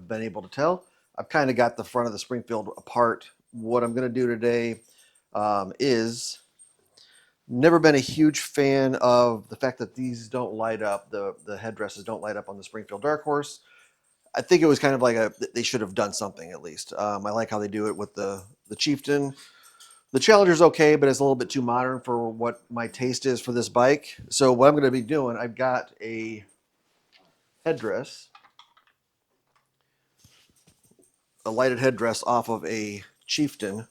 have been able to tell, I've kind of got the front of the Springfield apart. What I'm going to do today is, never been a huge fan of the fact that these don't light up, the headdresses don't light up on the Springfield Dark Horse. I think it was kind of like they should have done something at least. I like how they do it with the Chieftain. The Challenger's okay, but it's a little bit too modern for what my taste is for this bike. So what I'm going to be doing, I've got a headdress, a lighted headdress off of a Chieftain,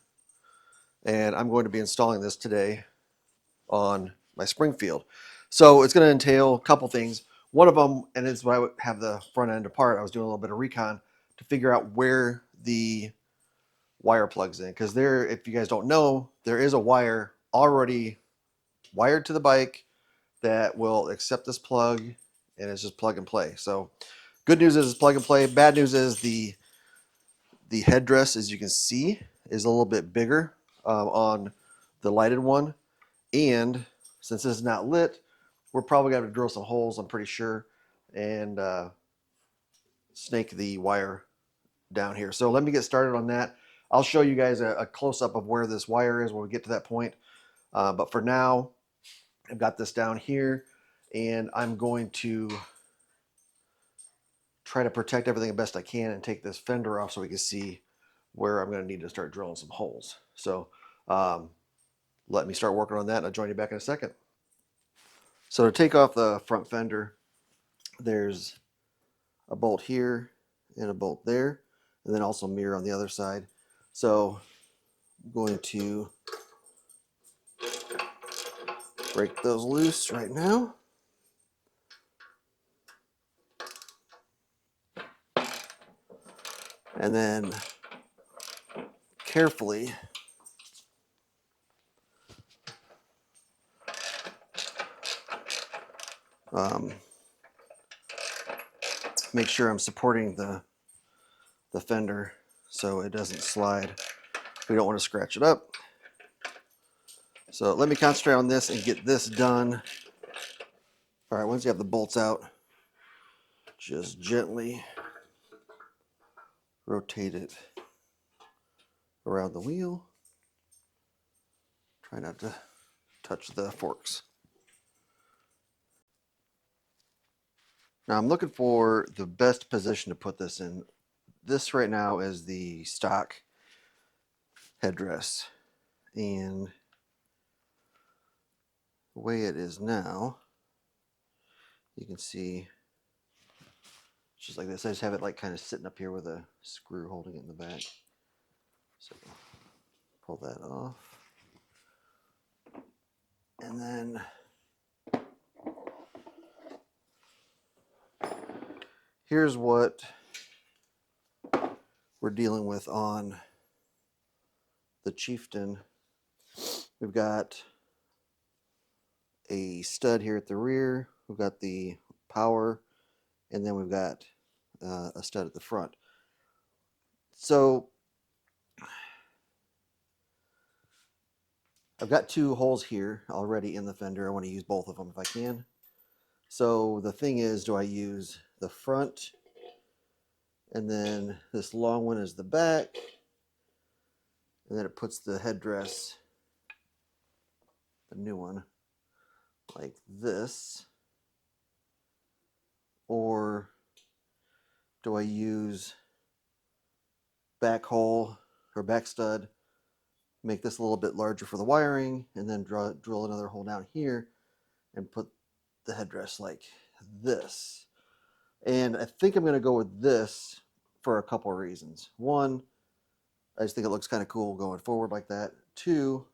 and I'm going to be installing this today on my Springfield. So it's going to entail a couple things. One of them, and it's why I would have the front end apart, I was doing a little bit of recon to figure out where the wire plugs in, because there, if you guys don't know, there is a wire already wired to the bike that will accept this plug, and it's just plug and play. So good news is it's plug and play. Bad news is the headdress, as you can see, is a little bit bigger on the lighted one, and since this is not lit, we're probably going to drill some holes, I'm pretty sure, and snake the wire down here. So let me get started on that. I'll show you guys a close-up of where this wire is when we get to that point. But for now, I've got this down here, and I'm going to try to protect everything the best I can and take this fender off so we can see where I'm going to need to start drilling some holes. So let me start working on that, and I'll join you back in a second. So to take off the front fender, there's a bolt here and a bolt there, and then also a mirror on the other side. So I'm going to break those loose right now. And then carefully make sure I'm supporting the fender so it doesn't slide. We don't want to scratch it up. So let me concentrate on this and get this done. All right, once you have the bolts out, just gently rotate it around the wheel. Try not to touch the forks. Now I'm looking for the best position to put this in. This right now is the stock headdress, and the way it is now, you can see it's just like this. I just have it like kind of sitting up here with a screw holding it in the back. So pull that off, and then here's what we're dealing with on the Chieftain. We've got a stud here at the rear, we've got the power, and then we've got a stud at the front. So I've got two holes here already in the fender. I want to use both of them if I can. So the thing is, do I use the front, and then this long one is the back, and then it puts the headdress, the new one, like this? Or do I use back hole or back stud, make this a little bit larger for the wiring, and then drill another hole down here and put the headdress like this? And I think I'm going to go with this for a couple of reasons. One, I just think it looks kind of cool going forward like that. Two,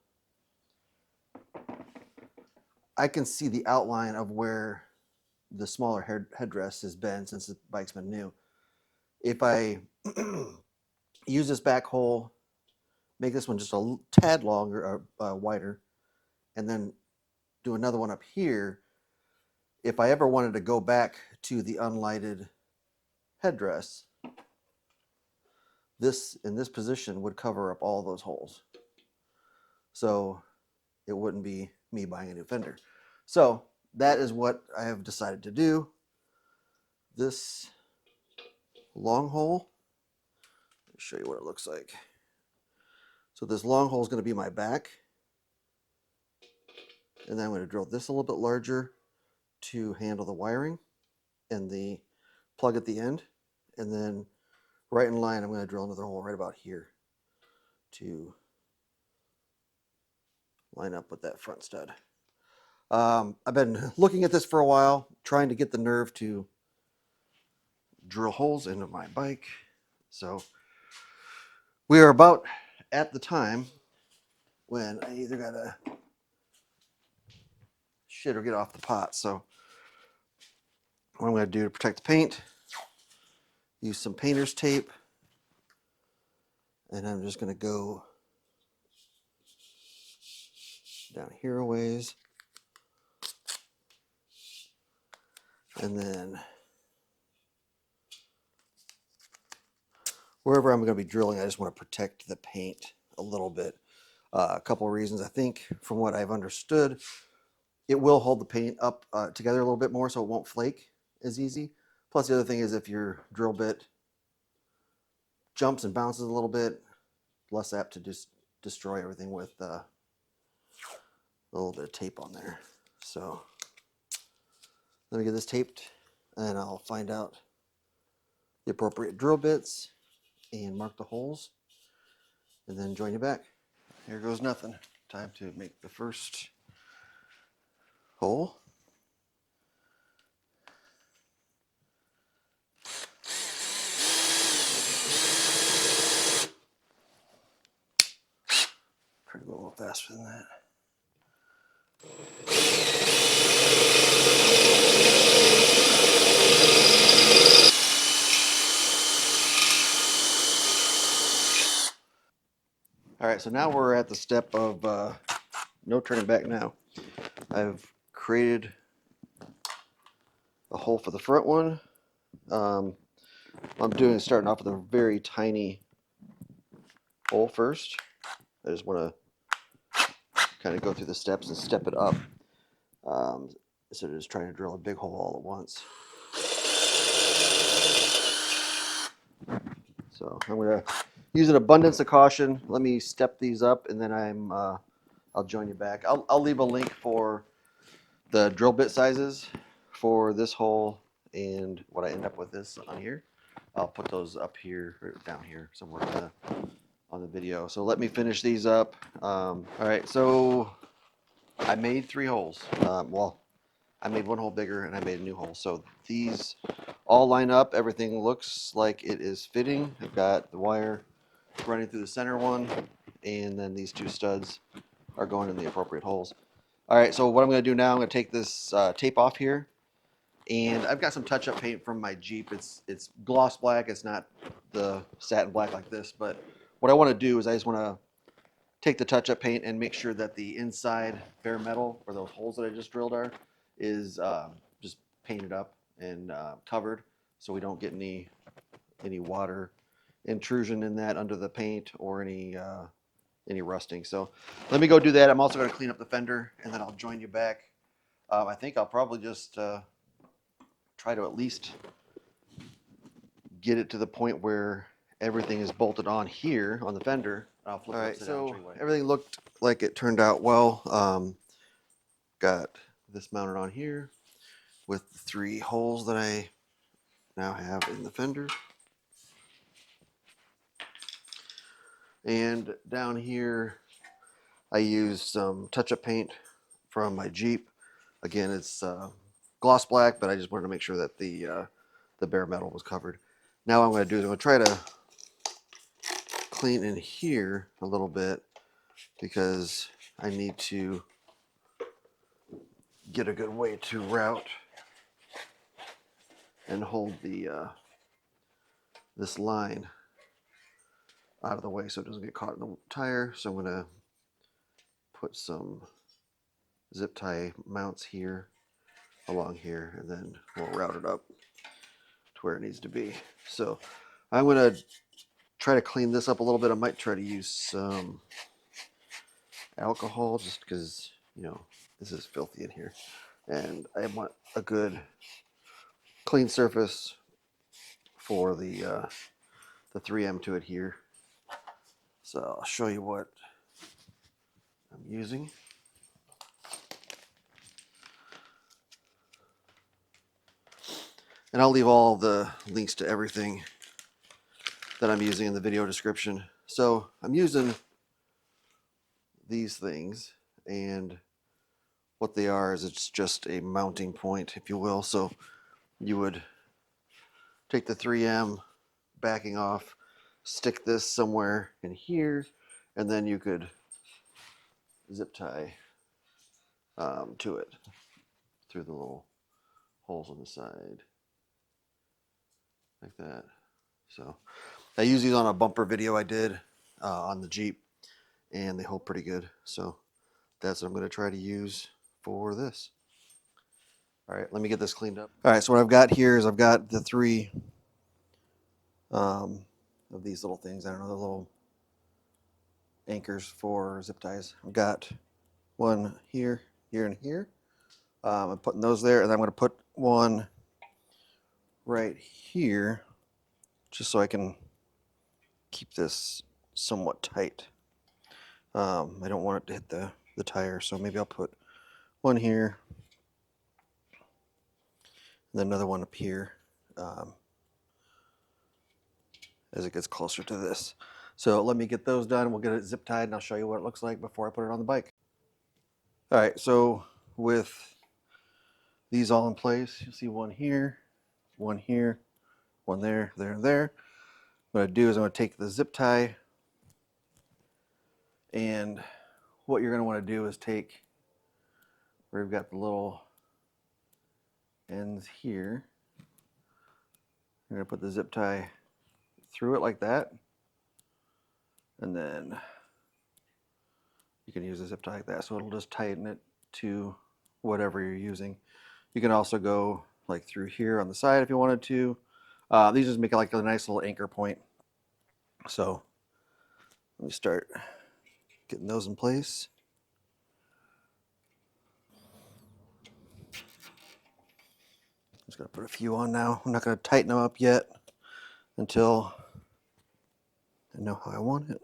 I can see the outline of where the smaller headdress has been since the bike's been new. If I use this back hole, make this one just a tad longer, wider, and then do another one up here, if I ever wanted to go back to the unlighted headdress, this in this position would cover up all those holes. So it wouldn't be me buying a new fender. So that is what I have decided to do. This long hole show you what it looks like. So this long hole is going to be my back. And then I'm going to drill this a little bit larger to handle the wiring and the plug at the end. And then right in line, I'm going to drill another hole right about here to line up with that front stud. I've been looking at this for a while, trying to get the nerve to drill holes into my bike. So we are about at the time when I either gotta shit or get off the pot. So what I'm gonna do to protect the paint, use some painter's tape, and I'm just gonna go down here a ways, and then wherever I'm gonna be drilling, I just want to protect the paint a little bit. A couple of reasons. I think from what I've understood, it will hold the paint up together a little bit more so it won't flake as easy. Plus the other thing is if your drill bit jumps and bounces a little bit, less apt to just destroy everything with a little bit of tape on there. So let me get this taped and I'll find out the appropriate drill bits and mark the holes and then join you back. Here goes nothing. Time to make the first hole. Try to go a little faster than that. All right, so now we're at the step of no turning back now. I've created a hole for the front one. What I'm doing is starting off with a very tiny hole first. I just want to kind of go through the steps and step it up instead of just trying to drill a big hole all at once. So I'm going to use an abundance of caution. Let me step these up and then I'll join you back. I'll leave a link for the drill bit sizes for this hole and what I end up with this on here. I'll put those up here or down here somewhere on the video. So let me finish these up. All right, so I made 3 holes. Well, I made one hole bigger and I made a new hole. So these all line up. Everything looks like it is fitting. I've got the wire running through the center one, and then these 2 studs are going in the appropriate holes. All right, so what I'm going to do now, I'm going to take this tape off here, and I've got some touch-up paint from my Jeep. It's gloss black. It's not the satin black like this, but what I want to do is I just want to take the touch-up paint and make sure that the inside bare metal, where those holes that I just drilled are, is just painted up and covered, so we don't get any water intrusion in that under the paint or any rusting. So let me go do that. I'm also going to clean up the fender and then I'll join you back. I think I'll probably just try to at least get it to the point where everything is bolted on here on the fender. I'll flip it upside down. So everything looked like it turned out well. Got this mounted on here with the 3 holes that I now have in the fender. And down here, I used some touch-up paint from my Jeep. Again, it's gloss black, but I just wanted to make sure that the bare metal was covered. Now what I'm going to do is I'm going to try to clean in here a little bit because I need to get a good way to route and hold the this line out of the way so it doesn't get caught in the tire. So I'm going to put some zip tie mounts here along here, and then we'll route it up to where it needs to be. So I'm going to try to clean this up a little bit. I might try to use some alcohol just because, you know, this is filthy in here. And I want a good clean surface for the the 3M to adhere. So I'll show you what I'm using. And I'll leave all the links to everything that I'm using in the video description. So I'm using these things, and what they are is it's just a mounting point, if you will. So you would take the 3M backing off, stick this somewhere in here, and then you could zip tie to it through the little holes on the side, like that. So I use these on a bumper video I did on the Jeep, and they hold pretty good. So that's what I'm going to try to use for this. All right, let me get this cleaned up. All right, so what I've got here is I've got the three of these little things. I don't know, the little anchors for zip ties. I've got one here, here, and here. I'm putting those there, and I'm going to put one right here, just so I can keep this somewhat tight. I don't want it to hit the tire, so maybe I'll put one here, and then another one up here as it gets closer to this. So let me get those done. We'll get it zip tied, and I'll show you what it looks like before I put it on the bike. All right, so with these all in place, you'll see one here, one there, there, and there. What I do is I'm going to take the zip tie, and what you're going to want to do is take where we've got the little ends here. You're going to put the zip tie through it like that, and then you can use a zip tie like that, so it'll just tighten it to whatever you're using. You can also go like through here on the side if you wanted to. These just make it like a nice little anchor point. So let me start getting those in place. I'm just going to put a few on now. I'm not going to tighten them up yet until I know how I want it.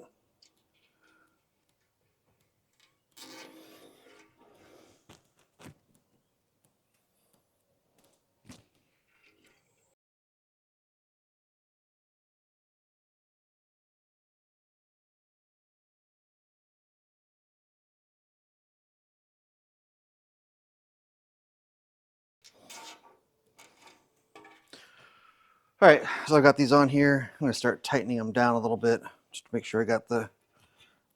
All right, so I've got these on here. I'm going to start tightening them down a little bit just to make sure I got the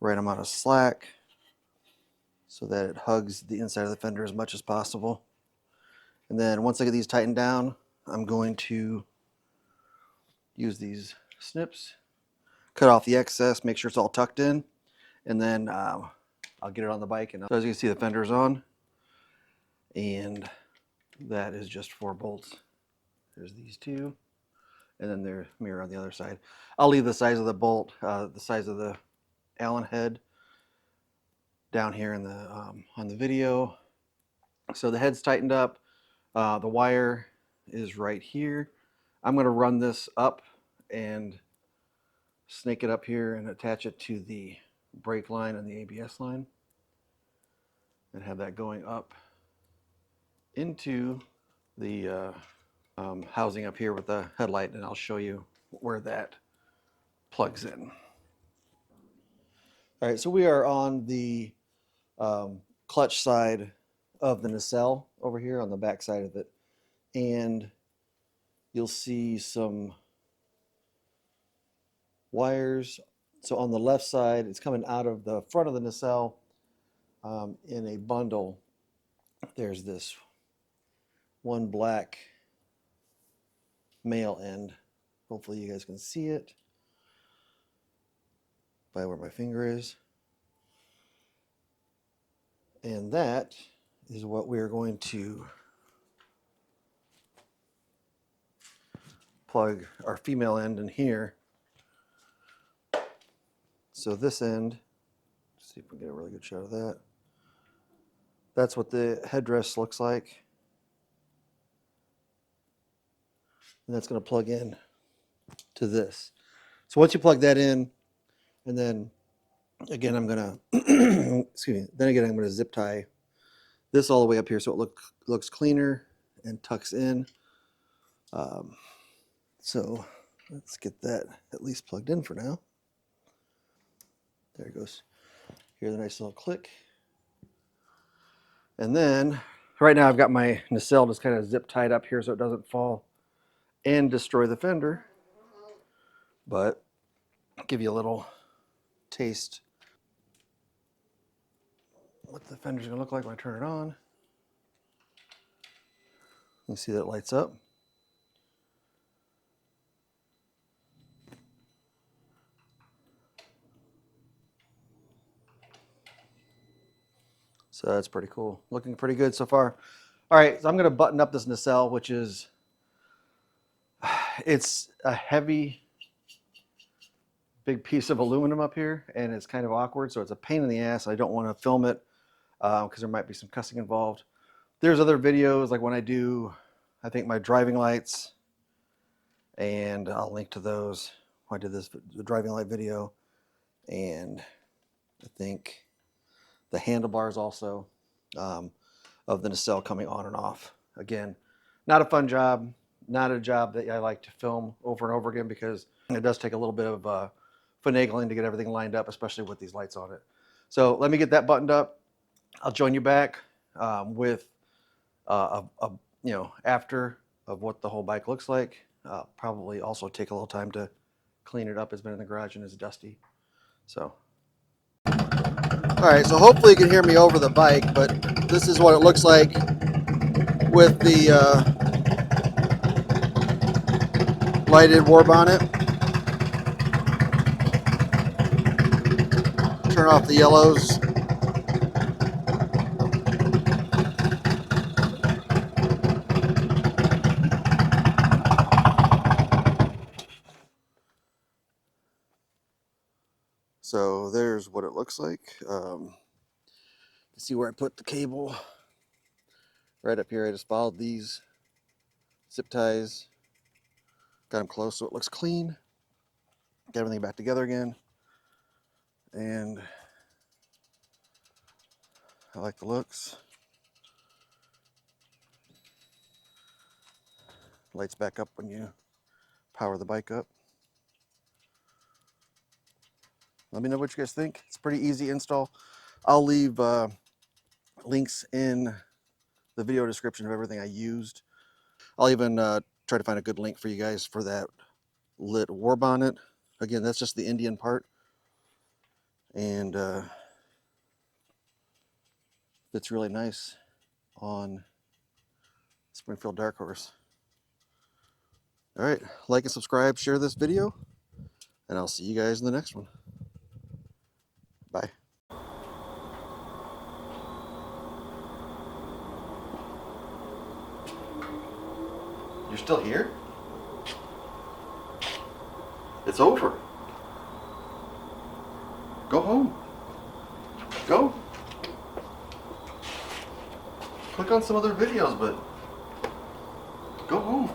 right amount of slack so that it hugs the inside of the fender as much as possible. And then once I get these tightened down, I'm going to use these snips, cut off the excess, make sure it's all tucked in, and then I'll get it on the bike. And so as you can see, the fender's on, and that is just 4 bolts. There's these two, and then their mirror on the other side. I'll leave the size of the bolt, the size of the Allen head down here in the on the video. So the head's tightened up. The wire is right here. I'm going to run this up and snake it up here and attach it to the brake line and the ABS line, and have that going up into the housing up here with the headlight, and I'll show you where that plugs in. All right, so we are on the clutch side of the nacelle over here on the back side of it, and you'll see some wires. So on the left side, it's coming out of the front of the nacelle in a bundle. There's this one black male end. Hopefully you guys can see it by where my finger is. And that is what we are going to plug our female end in here. So this end, let's see if we can get a really good shot of that. That's what the headdress looks like. And that's going to plug in to this. So once you plug that in, and then again, I'm gonna excuse me. Then again, I'm gonna zip tie this all the way up here so it looks cleaner and tucks in. So let's get that at least plugged in for now. There it goes. Here's a nice little click. And then right now I've got my nacelle just kind of zip tied up here so it doesn't fall and destroy the fender. But I'll give you a little taste what the fender's gonna look like when I turn it on. You see that it lights up. So that's pretty cool. Looking pretty good so far. All right, so I'm gonna button up this nacelle, which is, it's a heavy, big piece of aluminum up here, and it's kind of awkward, so it's a pain in the ass. I don't wanna film it because there might be some cussing involved. There's other videos, like when I do, I think my driving lights, and I'll link to those. I did the driving light video, and I think the handlebars also of the nacelle coming on and off. Again, not a fun job, not a job that I like to film over and over again because it does take a little bit of finagling to get everything lined up, especially with these lights on it. So let me get that buttoned up. I'll join you back with after of what the whole bike looks like. Probably also take a little time to clean it up. It's been in the garage and it's dusty. So. All right, so hopefully you can hear me over the bike, but this is what it looks like with the lighted war bonnet. Turn off the yellows. So there's what it looks like. See where I put the cable? Right up here. I just followed these zip ties. Got them close so it looks clean. Get everything back together again. And I like the looks. Lights back up when you power the bike up. Let me know what you guys think. It's a pretty easy install. I'll leave links in the video description of everything I used. I'll even try to find a good link for you guys for that lit war bonnet. Again, that's just the Indian part. And fits really nice on Springfield Dark Horse. All right, like and subscribe, share this video, and I'll see you guys in the next one. Bye. You're still here? It's over. Go home. Go. Click on some other videos, but go home.